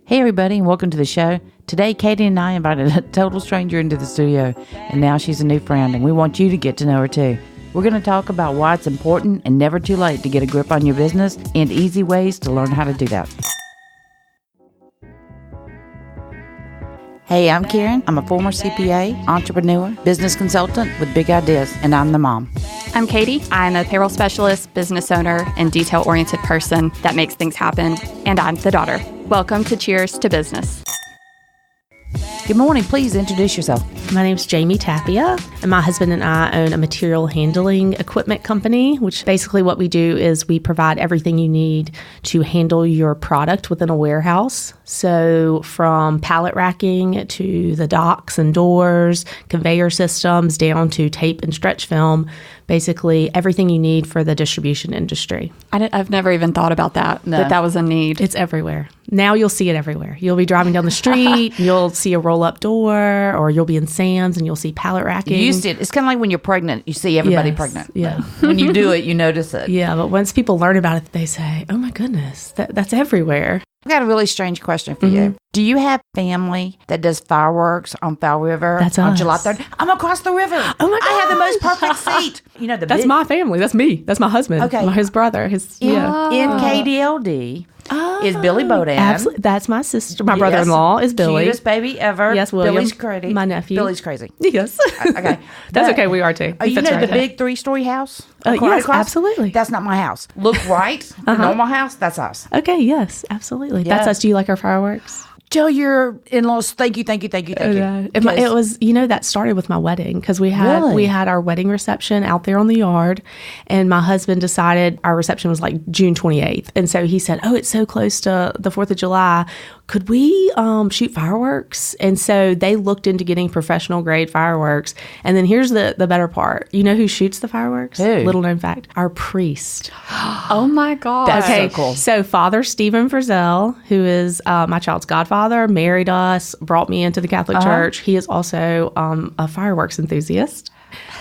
Hey everybody, and welcome to the show. Today, Cadie and I invited a total stranger into the studio, and now she's a new friend, and we want you to get to know her too. We're going to talk about why it's important and never too late to get a grip on your business and easy ways to learn how to do that. Hey, I'm Karen. I'm a former CPA, entrepreneur, business consultant with big ideas, and I'm the mom. I'm Cadie. I'm a payroll specialist, business owner, and detail-oriented person that makes things happen, and I'm the daughter. Welcome to Cheers to Business. Good morning. Please introduce yourself. My name's Jamie Tapia, and my husband and I own a material handling equipment company, which basically what we do is we provide everything you need to handle your product within a warehouse. So from pallet racking to the docks and doors, conveyor systems, down to tape and stretch film, basically everything you need for the distribution industry. I've never even thought about that, that was a need. It's everywhere. Now you'll see it everywhere. You'll be driving down the street, you'll see a roll-up door, or you'll be in Sam's and you'll see pallet racking. You see it. It's kind of like when you're pregnant. You see everybody pregnant. Yeah. When you do it, you notice it. Yeah, but once people learn about it, they say, oh my goodness, that's everywhere. I've got a really strange question for you. Do you have family that does fireworks on Fall River That's on us. July 3rd? I'm across the river. Oh my I have the most gosh. perfect seat. You know, That's my family. That's me. That's my husband. Okay. His brother. in KDLD is Billy Bodan. Absolutely. That's my sister. My brother-in-law is Billy. Cutest baby ever. Yes, William. Billy's crazy. My nephew. Billy's crazy. Yes. Okay. That's But- okay. We are too. You know the big 3-story house? Yes, absolutely. That's not my house. Look right. The normal house, that's us. Okay, yes, absolutely. Yeah. That's us. Do you like our fireworks? Tell your in-laws, thank you. It was, that started with my wedding because we had our wedding reception out there on the yard, and my husband decided our reception was like June 28th. And so he said, oh, it's so close to the 4th of July. Could we shoot fireworks? And so they looked into getting professional grade fireworks. And then here's the better part. You know who shoots the fireworks? Who? Little known fact. Our priest. Oh my God. That's Okay, so cool. So Father Stephen Frizzell, who is my child's godfather, married us, brought me into the Catholic Church. He is also a fireworks enthusiast,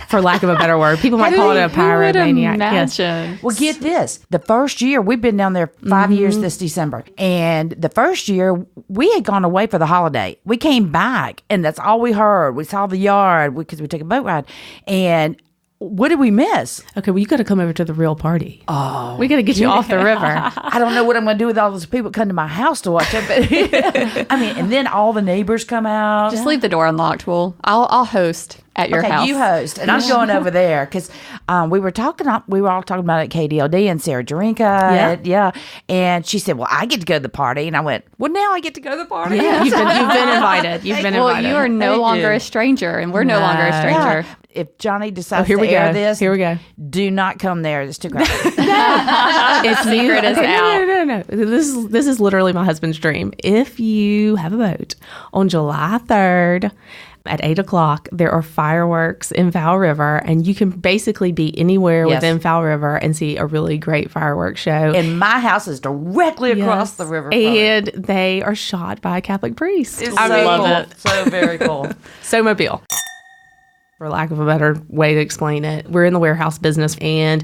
for lack of a better word. People might call it a pyromaniac. Yes. Imagine. Well, get this. The first year, we've been down there 5 years this December. And the first year, we had gone away for the holiday. We came back, and that's all we heard. We saw the yard because we took a boat ride. And what did we miss? Okay, well, you got to come over to the real party. Oh. We got to get you off the river. I don't know what I'm going to do with all those people come to my house to watch it. But I mean, and then all the neighbors come out. Just leave the door unlocked. I'll host at your house. You host, and I'm going over there because we were all talking about it at KDLD and Sarah Jarinka, and she said, "Well, I get to go to the party," and I went, "Well, now I get to go to the party." Yeah, you've been invited. You've been Well, invited. you are no Thank longer you. a stranger, and we're no longer a stranger. Yeah. If Johnny decides here to we air go. this, Here we go. Do not come there. It's too crowded. It's secret is out. No. This is literally my husband's dream. If you have a boat on July 3rd at 8:00, there are fireworks in Fall River, and you can basically be anywhere Yes. within Fall River and see a really great fireworks show. And my house is directly across the river. from it. And they are shot by a Catholic priest. It's I so love cool. it. So very cool. So mobile. For lack of a better way to explain it, we're in the warehouse business, and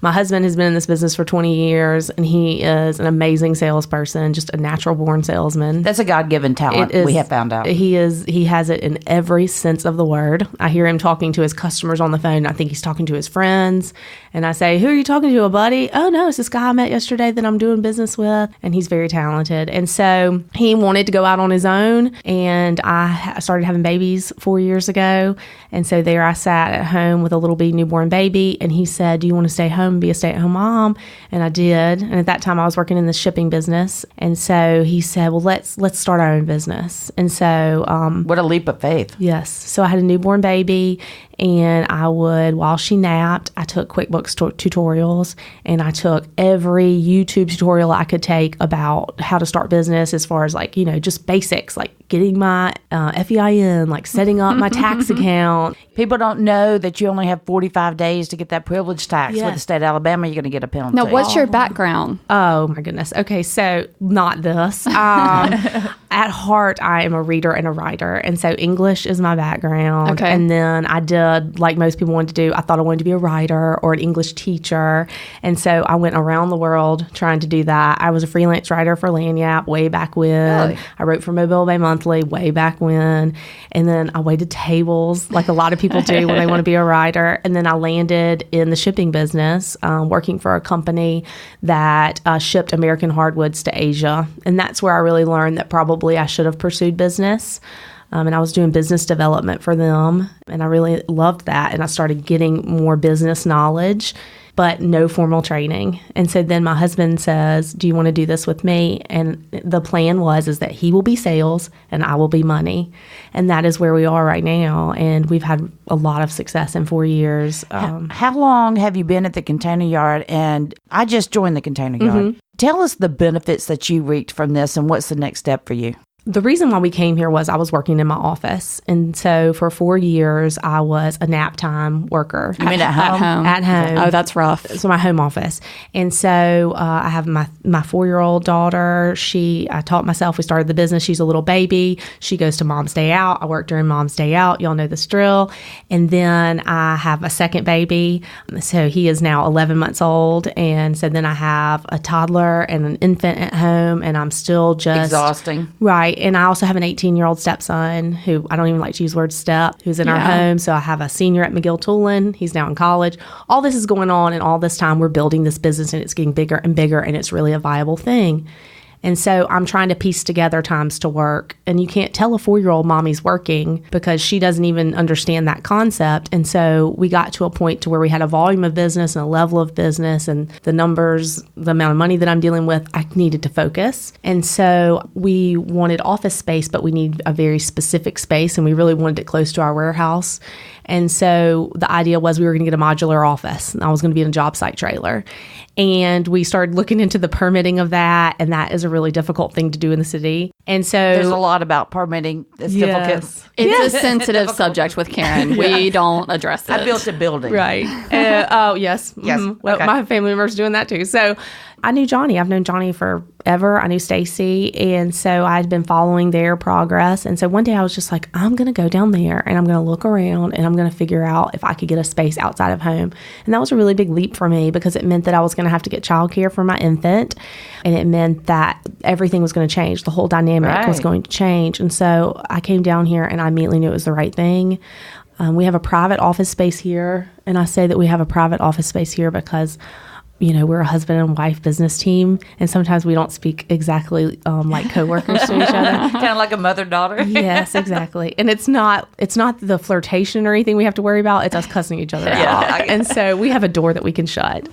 my husband has been in this business for 20 years, and he is an amazing salesperson, just a natural-born salesman. That's a God-given talent. We have found out. He has it in every sense of the word. I hear him talking to his customers on the phone. I think he's talking to his friends, and I say, "Who are you talking to, a buddy?" "Oh no, it's this guy I met yesterday that I'm doing business with," and he's very talented. And so he wanted to go out on his own, and I started having babies 4 years ago, and so there I sat at home with a little bitty newborn baby, and he said, "Do you want to stay home and be a stay-at-home mom?" And I did. And at that time, I was working in the shipping business, and so he said, "Well, let's start our own business." And so, What a leap of faith. yes, so I had a newborn baby, and I would, while she napped, I took QuickBooks tutorials, and I took every YouTube tutorial I could take about how to start business, as far as just basics, like getting my FEIN, like setting up my tax account. People don't know that you only have 45 days to get that privilege tax. Yes. With the state of Alabama, you're going to get a penalty. Now, what's your background? Oh my goodness. Okay, so not this. At heart, I am a reader and a writer, and so English is my background. Okay. And then I did, like most people wanted to do, I thought I wanted to be a writer or an English teacher, and so I went around the world trying to do that. I was a freelance writer for Lanyap way back when. Really? I wrote for Mobile Bay Monthly way back when, and then I waited tables like a lot of people do when they want to be a writer, and then I landed in the shipping business, working for a company that shipped American hardwoods to Asia, and that's where I really learned that probably I should have pursued business. And I was doing business development for them, and I really loved that. And I started getting more business knowledge, but no formal training. And so then my husband says, do you want to do this with me? And the plan is that he will be sales and I will be money. And that is where we are right now. And we've had a lot of success in 4 years. How long have you been at the container yard? And I just joined the container yard. Tell us the benefits that you reaped from this and what's the next step for you? The reason why we came here was I was working in my office. And so for 4 years, I was a nap time worker. You mean at home? At home. Oh, that's rough. So my home office. And so I have my 4-year-old daughter. I taught myself. We started the business. She's a little baby. She goes to Mom's Day Out. I work during Mom's Day Out. Y'all know this drill. And then I have a second baby. So he is now 11 months old. And so then I have a toddler and an infant at home. And I'm still just... Exhausting. Right. And I also have an 18-year-old stepson who, I don't even like to use the word step, who's in our home. So I have a senior at McGill Tulane. He's now in college. All this is going on, and all this time we're building this business, and it's getting bigger and bigger, and it's really a viable thing. And so I'm trying to piece together times to work. And you can't tell a 4-year-old mommy's working because she doesn't even understand that concept. And so we got to a point to where we had a volume of business and a level of business and the numbers, the amount of money that I'm dealing with, I needed to focus. And so we wanted office space, but we need a very specific space. And we really wanted it close to our warehouse. And so the idea was we were going to get a modular office. And I was going to be in a job site trailer. And we started looking into the permitting of that. And that is a really difficult thing to do in the city. And so there's a lot about permitting. It's difficult. It's a sensitive subject with Karen. We don't address it. I built a building. Right. Oh, yes. Yes. Well, Okay. my family members doing that too. So I knew Johnny. I've known Johnny forever. I knew Stacy. And so I'd been following their progress. And so one day I was just like, I'm going to go down there and I'm going to look around and I'm going to figure out if I could get a space outside of home. And that was a really big leap for me because it meant that I was going to have to get childcare for my infant. And it meant that everything was going to change. The whole dynamic was going to change. And so I came down here and I immediately knew it was the right thing. We have a private office space here. And I say that we have a private office space here because we're a husband and wife business team, and sometimes we don't speak exactly like coworkers to each other. Kind of like a mother-daughter. Yes, exactly. And it's not the flirtation or anything we have to worry about. It's us cussing each other out. And so we have a door that we can shut.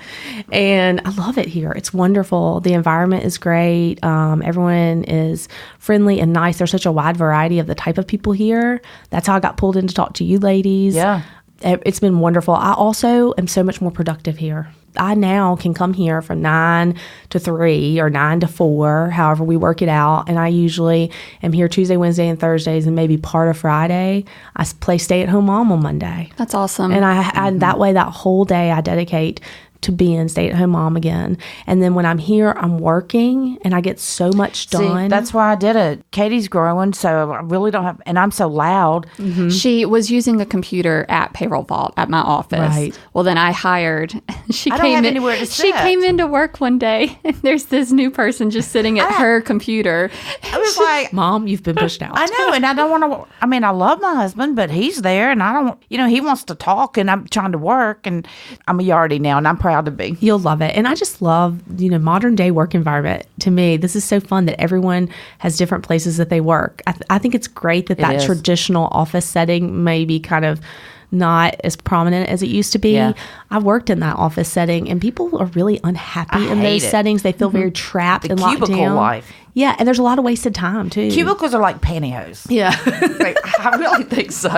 And I love it here. It's wonderful. The environment is great. Everyone is friendly and nice. There's such a wide variety of the type of people here. That's how I got pulled in to talk to you ladies. Yeah. It's been wonderful. I also am so much more productive here. I now can come here from 9 to 3 or 9 to 4, however we work it out. And I usually am here Tuesday, Wednesday, and Thursdays, and maybe part of Friday. I play stay-at-home mom on Monday. That's awesome. And I that way, that whole day I dedicate to being stay-at-home mom again. And then when I'm here, I'm working, and I get so much done. See, that's why I did it. Katie's growing, so I really don't have, and I'm so loud. Mm-hmm. She was using a computer at Payroll Vault at my office. Right. Well, then I hired. She I don't have anywhere to She sit. came into work one day, and there's this new person just sitting at her computer. I was like, Mom, you've been pushed out. I know, and I don't want to. I mean, I love my husband, but he's there, and I don't. He wants to talk, and I'm trying to work, and I'm a yardie now, and I'm proud to be. You'll love it. And I just love, modern day work environment. To me, this is so fun that everyone has different places that they work. I think it's great that is. traditional office setting may be kind of not as prominent as it used to be. Yeah. I've worked in that office setting, and people are really unhappy in those hate it. settings. They feel very trapped and locked cubicle down. life. Yeah, and there's a lot of wasted time too. Cubicles are like pantyhose. Yeah. Like, I really think so.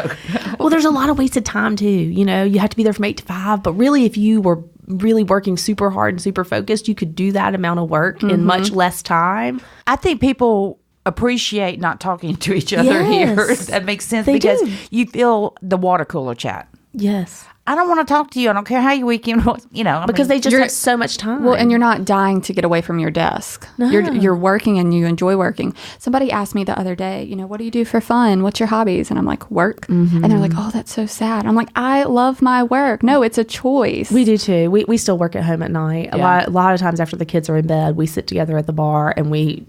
Well, there's a lot of wasted time too. You have to be there from 8 to 5, but really if you were really working super hard and super focused, you could do that amount of work in much less time. I think people appreciate not talking to each other here. That makes sense because you feel the water cooler chat. Yes. I don't want to talk to you. I don't care how your weekend was, Because they just have so much time. Well, and you're not dying to get away from your desk. No. You're working and you enjoy working. Somebody asked me the other day, what do you do for fun? What's your hobbies? And I'm like, work. And they're like, oh, that's so sad. I'm like, I love my work. No, it's a choice. We do too. We still work at home at night. A lot of times after the kids are in bed, we sit together at the bar and we,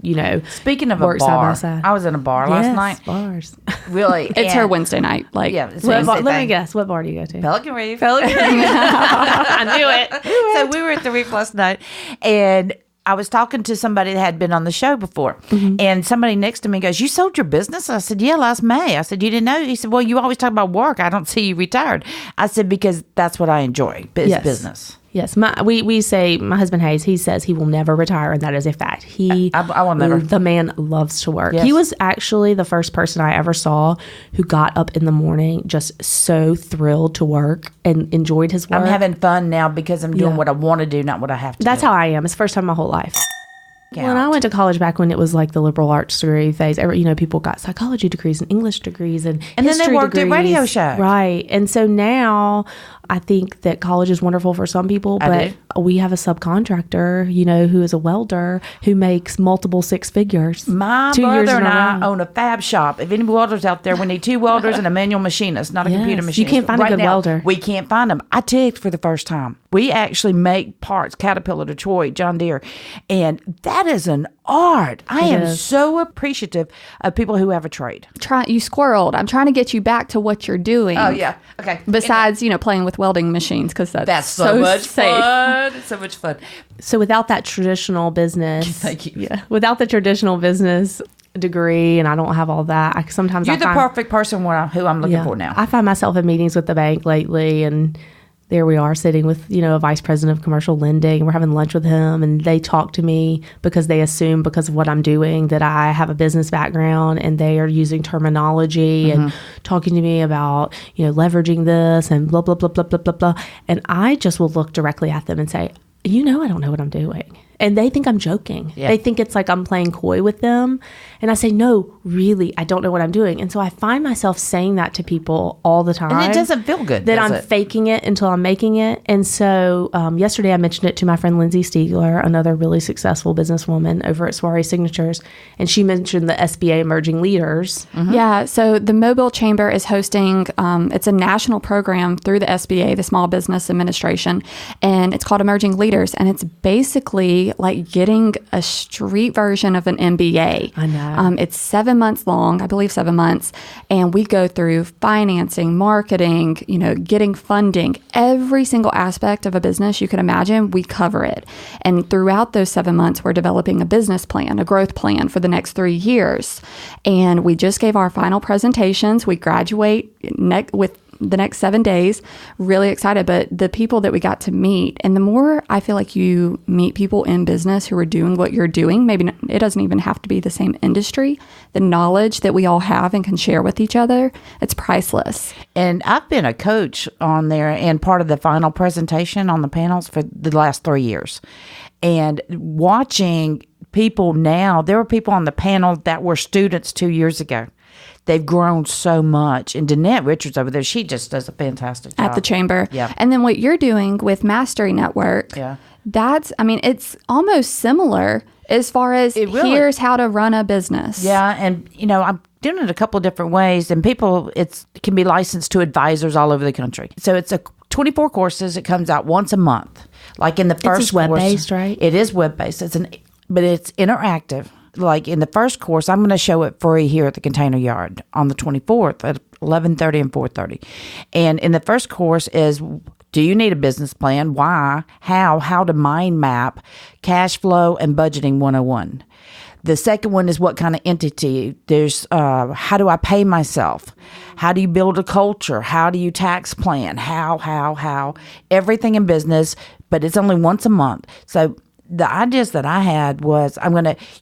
Speaking of work a bar, side by side. I was in a bar last night. Bars. Really? It's her Wednesday night. It's Let me guess. What bar do you go to? Pelican Reef. I knew it. So we were at the Reef last night, and I was talking to somebody that had been on the show before, and somebody next to me goes, "You sold your business?" I said, "Yeah, last May." I said, "You didn't know?" He said, "Well, you always talk about work. I don't see you retired." I said, "Because that's what I enjoy, business." Yes, we say, my husband Hayes, he says he will never retire, and that is a fact. I will never. The man loves to work. Yes. He was actually the first person I ever saw who got up in the morning just so thrilled to work and enjoyed his work. I'm having fun now because I'm doing what I want to do, not what I have to That's do. how I am. It's the first time in my whole life. When When I went to college back when it was like the liberal arts degree phase, people got psychology degrees and English degrees and then they history worked at degrees. Radio Shack. Right. And so now I think that college is wonderful for some people, but we have a subcontractor, who is a welder who makes multiple six figures. My 2 years brother in and a I row. own a fab shop. If any welders out there, we need 2 welders and a manual machinist, not a computer machinist. You can't find a good now, welder. We can't find them. I tigged for the first time. We actually make parts, Caterpillar, Detroit, John Deere, and that is an art. I am so appreciative of people who have a trade. You squirreled. I'm trying to get you back to what you're doing. Oh, yeah. Okay. Besides, playing with welding machines, because that's so much safe. fun. It's so much fun. So without that traditional business, Thank you. Yeah, without the traditional business degree, and I don't have all that. You're the perfect person who I'm looking for now. I find myself in meetings with the bank lately, and there we are sitting with, a vice president of commercial lending. We're having lunch with him, and they talk to me because they assume because of what I'm doing that I have a business background, and they are using terminology and talking to me about, leveraging this and blah, blah, blah, blah, blah, blah, blah. And I just will look directly at them and say, I don't know what I'm doing. And they think I'm joking. Yeah. They think it's like I'm playing coy with them. And I say, no, really, I don't know what I'm doing. And so I find myself saying that to people all the time. And it doesn't feel good, that I'm faking it until I'm making it. And so yesterday I mentioned it to my friend Lindsay Stiegler, another really successful businesswoman over at Soiree Signatures. And she mentioned the SBA Emerging Leaders. Yeah, so the Mobile Chamber is hosting, it's a national program through the SBA, the Small Business Administration, and it's called Emerging Leaders. And it's basically like getting a street version of an MBA. I know. It's 7 months long, I believe 7 months, and we go through financing, marketing, getting funding, every single aspect of a business you can imagine, we cover it. And throughout those 7 months, we're developing a business plan, a growth plan for the next 3 years. And we just gave our final presentations. We graduate with the next 7 days. Really excited. But the people that we got to meet, and the more I feel like you meet people in business who are doing what you're doing, maybe it doesn't even have to be the same industry, the knowledge that we all have and can share with each other, it's priceless. And I've been a coach on there and part of the final presentation on the panels for the last 3 years. And watching people now, there were people on the panel that were students 2 years ago. They've grown so much. And Danette Richards over there, she just does a fantastic job. At the chamber. Yeah. And then what you're doing with Mastery Network, it's almost similar as far as here's how to run a business. Yeah. And, I'm doing it a couple of different ways. And people, it can be licensed to advisors all over the country. So it's 24 courses. It comes out once a month. Like in the first course. It's web-based, right? It is web-based. But it's interactive. Like in the first course, I'm going to show it free here at the Container Yard on the 24th at 11:30 and 4:30. And in the first course is, do you need a business plan? Why? How to mind map, cash flow, and budgeting 101. The second one is what kind of entity. There's how do I pay myself? How do you build a culture? How do you tax plan? How? Everything in business, but it's only once a month. So the ideas that I had was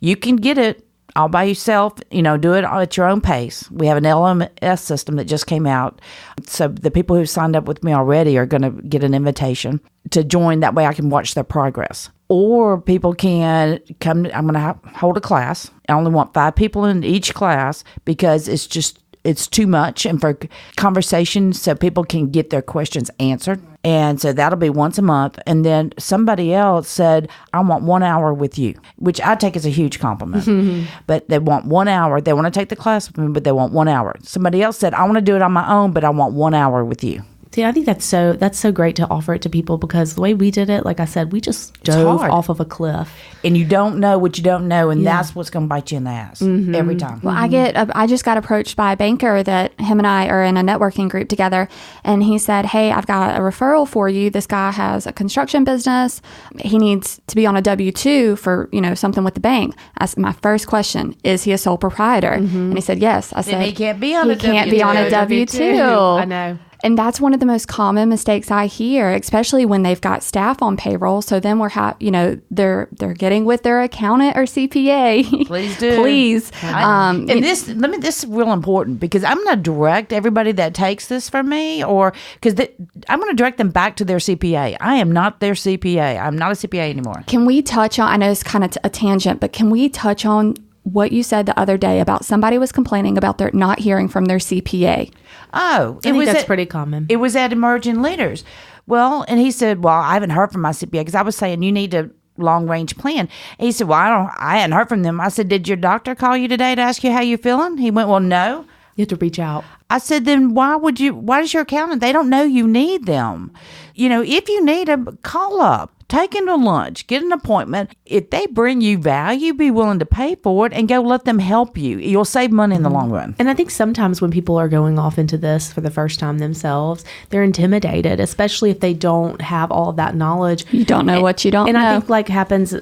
you can get it all by yourself, do it at your own pace. We have an LMS system that just came out. So the people who signed up with me already are going to get an invitation to join. That way I can watch their progress. or people can come. I'm going to hold a class. I only want 5 people in each class because it's too much, and for conversation so people can get their questions answered. And so that'll be once a month. And then somebody else said, I want 1 hour with you, which I take as a huge compliment. But they want 1 hour. They want to take the class with me, but they want 1 hour. Somebody else said, I want to do it on my own, but I want 1 hour with you. See, I think that's so great to offer it to people, because the way we did it, like I said, we just dove off of a cliff. And you don't know what you don't know, and that's what's going to bite you in the ass every time. Well, I just got approached by a banker that him and I are in a networking group together, and he said, hey, I've got a referral for you. This guy has a construction business. He needs to be on a W-2 for, something with the bank. My first question, is he a sole proprietor? And he said, yes. I said, he can't be on a W-2. He can't be on a W-2. I know. And that's one of the most common mistakes I hear, especially when they've got staff on payroll. So then they're getting with their accountant or CPA. Please do. Please. And this is real important, because I'm going to direct everybody that takes this from me, because I'm going to direct them back to their CPA. I am not their CPA. I'm not a CPA anymore. Can we touch on, I know it's kind of a tangent, but can we touch on what you said the other day about somebody was complaining about their not hearing from their CPA? Oh, I think that's pretty common. It was at Emerging Leaders. Well, and he said, well, I haven't heard from my CPA, because I was saying you need a long-range plan. And he said, well, I hadn't heard from them. I said, did your doctor call you today to ask you how you're feeling? He went, well, no. You have to reach out. I said, then why does your accountant? They don't know you need them. If you need them, call up. Take them to lunch, get an appointment. If they bring you value, be willing to pay for it, and go let them help you. You'll save money in the long run. And I think sometimes when people are going off into this for the first time themselves, they're intimidated, especially if they don't have all of that knowledge. You don't know what you don't know. And I think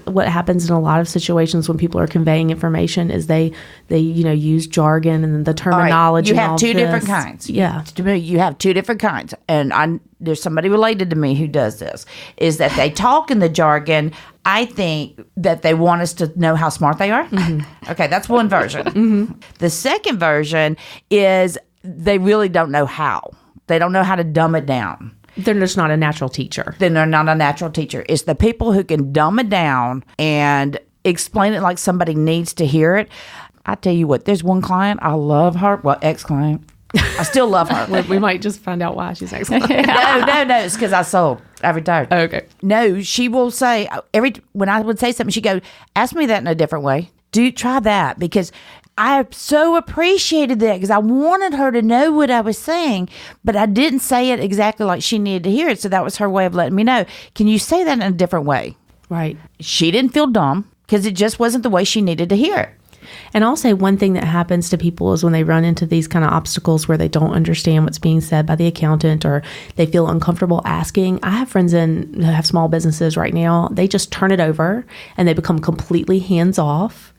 what happens in a lot of situations when people are conveying information is they use jargon and the terminology. Right. You have two different kinds. Yeah. To me, you have two different kinds. And there's somebody related to me who does this, is that they talk in the jargon. I think that they want us to know how smart they are. Okay, that's one version. The second version is they really don't know how. They don't know how to dumb it down. They're just not a natural teacher. Then they're not a natural teacher. It's the people who can dumb it down and explain it like somebody needs to hear it. I tell you what, there's one client, I love her. Well, ex-client. I still love her. We might just find out why she's ex-client. No. It's because I sold. I retired. Okay. No, she will say, when I would say something, she'd go, ask me that in a different way. Try that, because I so appreciated that, because I wanted her to know what I was saying, but I didn't say it exactly like she needed to hear it. So that was her way of letting me know. Can you say that in a different way? Right. She didn't feel dumb, because it just wasn't the way she needed to hear it. And I'll say one thing that happens to people is when they run into these kind of obstacles where they don't understand what's being said by the accountant, or they feel uncomfortable asking. I have friends who have small businesses right now. They just turn it over and they become completely hands off,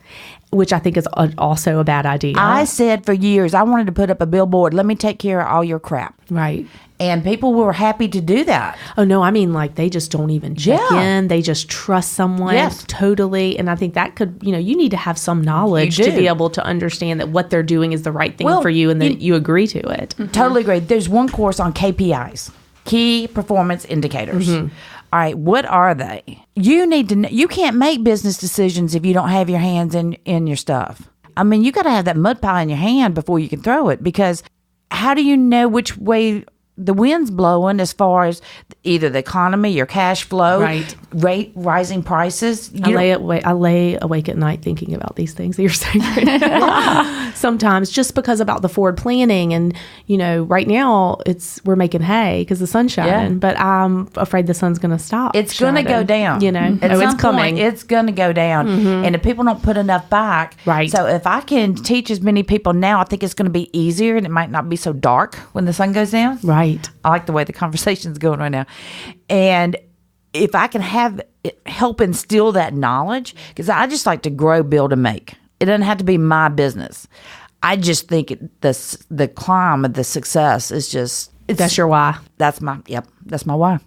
which I think is also a bad idea. I said for years, I wanted to put up a billboard, let me take care of all your crap. Right. And people were happy to do that. Oh, no, I mean, like, they just don't even check in. They just trust someone totally. And I think that could, you need to have some knowledge to be able to understand that what they're doing is the right thing for you, and that you agree to it. Totally agree. There's one course on KPIs, Key Performance Indicators. All right, what are they? You need to know. You can't make business decisions if you don't have your hands in your stuff. I mean, you got to have that mud pie in your hand before you can throw it, because how do you know which way the wind's blowing as far as either the economy, your cash flow, rising prices? I lay awake at night thinking about these things that you're saying right now. Sometimes, just because about the forward planning, and right now we're making hay because the sun's shining, but I'm afraid the sun's going to stop. It's going to go down. It's coming. It's going to go down, and if people don't put enough back, So if I can teach as many people now, I think it's going to be easier, and it might not be so dark when the sun goes down. Right. I like the way the conversation's going right now. And if I can help instill that knowledge, because I just like to grow, build, and make. It doesn't have to be my business. I just think the climb of the success is just... That's your why. That's my why.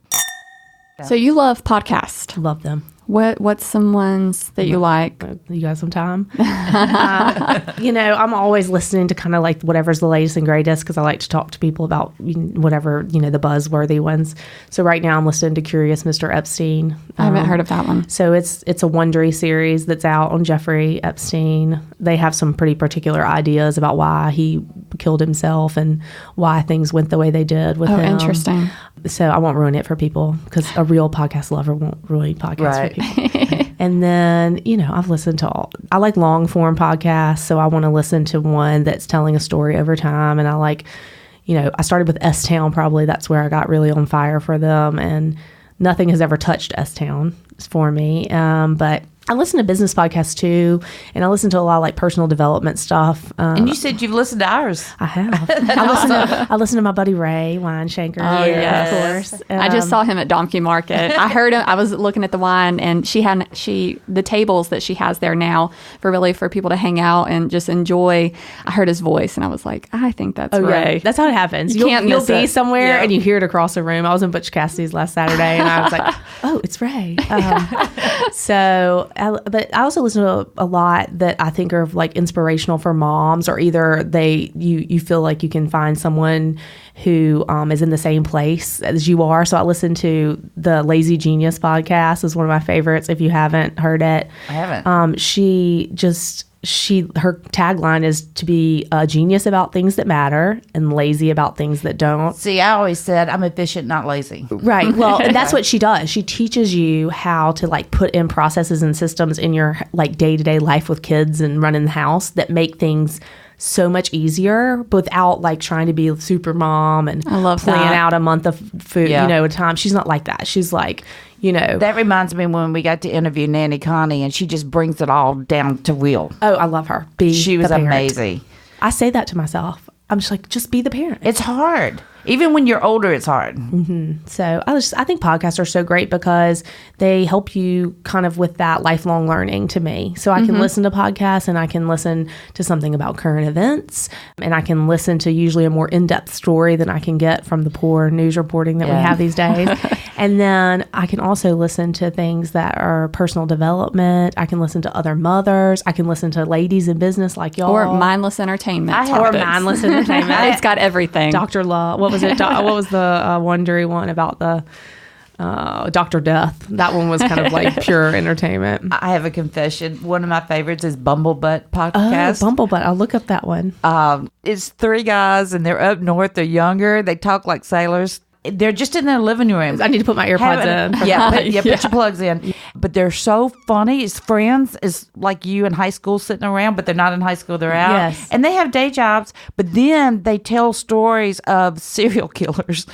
So you love podcasts. Love them. What's some ones that you like? You got some time? I'm always listening to kind of like whatever's the latest and greatest because I like to talk to people about whatever, the buzzworthy ones. So right now I'm listening to Curious Mr. Epstein. I haven't heard of that one. So it's a Wondery series that's out on Jeffrey Epstein. They have some pretty particular ideas about why he killed himself and why things went the way they did with him. Oh, interesting. So I won't ruin it for people because a real podcast lover won't ruin podcasts for people. And then, I've listened to I like long form podcasts. So I want to listen to one that's telling a story over time. And I like, I started with S-Town probably. That's where I got really on fire for them. And nothing has ever touched S-Town for me. But I listen to business podcasts too, and I listen to a lot of like personal development stuff. And you said you've listened to ours. I have. I listen to my buddy Ray Weinshanker. Oh, yes. Of course. I just saw him at Donkey Market. I heard him. I was looking at the wine, and the tables that she has there now for people to hang out and just enjoy. I heard his voice, and I was like, I think that's Ray. Yeah. That's how it happens. You'll be it. somewhere and you hear it across the room. I was in Butch Cassidy's last Saturday, and I was like, oh, it's Ray. But I also listen to a lot that I think are like inspirational for moms, or either you feel like you can find someone who is in the same place as you are. So I listen to the Lazy Genius podcast, is one of my favorites. If you haven't heard it, I haven't. Her tagline is to be a genius about things that matter and lazy about things that don't. See, I always said I'm efficient, not lazy. Right. Well, and that's what she does. She teaches you how to like put in processes and systems in your like day-to-day life with kids and running the house that make things so much easier without like trying to be a super mom and plan out a month of food, at a time. She's not like that. She's like, That reminds me when we got to interview Nanny Connie, and she just brings it all down to wheel. Oh, I love her. She was amazing. I say that to myself. I'm just like, just be the parent. It's hard. Even when you're older, it's hard. Mm-hmm. So I think podcasts are so great because they help you kind of with that lifelong learning to me. So I can listen to podcasts, and I can listen to something about current events, and I can listen to usually a more in-depth story than I can get from the poor news reporting that we have these days. And then I can also listen to things that are personal development. I can listen to other mothers. I can listen to ladies in business like y'all. Or mindless entertainment. It's got everything. Dr. Love. What was it? What was the Wondery one about the Dr. Death? That one was kind of like pure entertainment. I have a confession. One of my favorites is Bumblebutt podcast. Oh, Bumblebutt. I'll look up that one. It's 3 guys, and they're up north. They're younger. They talk like sailors. They're just in their living room. I need to put my AirPods in. Put your plugs in. But they're so funny. It's friends. It's like you in high school sitting around, but they're not in high school. They're out. Yes. And they have day jobs, but then they tell stories of serial killers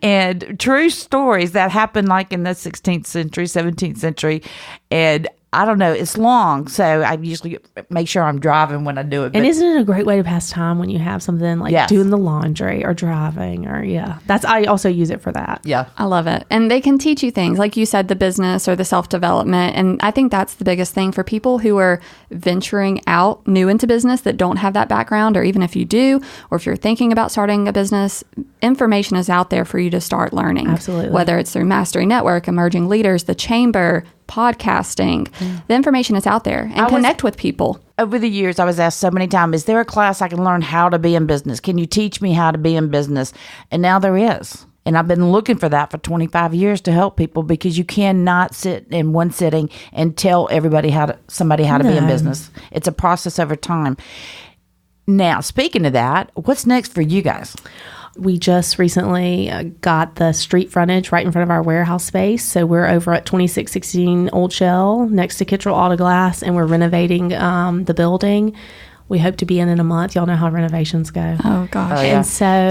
and true stories that happened like in the 16th century, 17th century. And I don't know. It's long, so I usually make sure I'm driving when I do it. And isn't it a great way to pass time when you have something like doing the laundry or driving or I also use it for that. Yeah. I love it. And they can teach you things, like you said, the business or the self-development. And I think that's the biggest thing for people who are venturing out new into business that don't have that background, or even if you do, or if you're thinking about starting a business, information is out there for you to start learning. Absolutely. Whether it's through Mastery Network, Emerging Leaders, the Chamber, podcasting, the information is out there, and connect with people. Over the years, I was asked so many times, is there a class I can learn how to be in business? Can you teach me how to be in business? And now there is. And I've been looking for that for 25 years to help people, because you cannot sit in one sitting and tell everybody how to be in business. It's a process over time. Now, speaking of that, what's next for you guys? We just recently got the street frontage right in front of our warehouse space. So we're over at 2616 Old Shell next to Kittrell Auto Glass, and we're renovating the building. We hope to be in a month. Y'all know how renovations go. Oh, gosh. Oh, yeah. And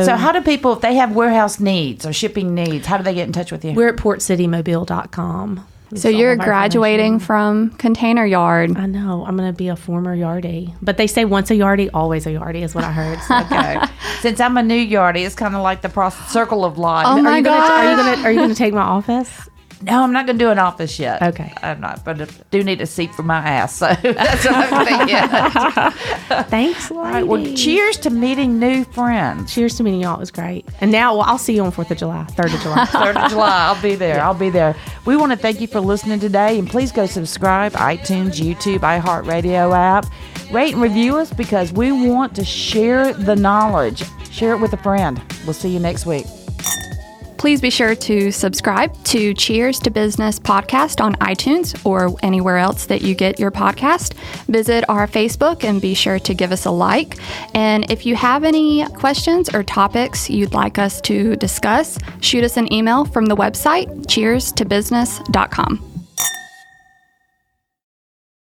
so how do people, if they have warehouse needs or shipping needs, how do they get in touch with you? We're at portcitymobile.com. So you're graduating from Container Yard. I know. I'm going to be a former yardie. But they say once a yardie, always a yardie is what I heard. So. Okay. Since I'm a new yardie, it's kind of like the circle of life. Oh my God. Are you going to take my office? No, I'm not going to do an office yet. Okay. I'm not, but I do need a seat for my ass. So that's what I'm thinking. Thanks, lady. All right, well, cheers to meeting new friends. Cheers to meeting y'all. It was great. And now, I'll see you on 4th of July, 3rd of July. 3rd of July. I'll be there. I'll be there. We want to thank you for listening today. And please go subscribe, iTunes, YouTube, iHeartRadio app. Rate and review us because we want to share the knowledge. Share it with a friend. We'll see you next week. Please be sure to subscribe to Cheers to Business podcast on iTunes or anywhere else that you get your podcast. Visit our Facebook and be sure to give us a like. And if you have any questions or topics you'd like us to discuss, shoot us an email from the website cheerstobusiness.com.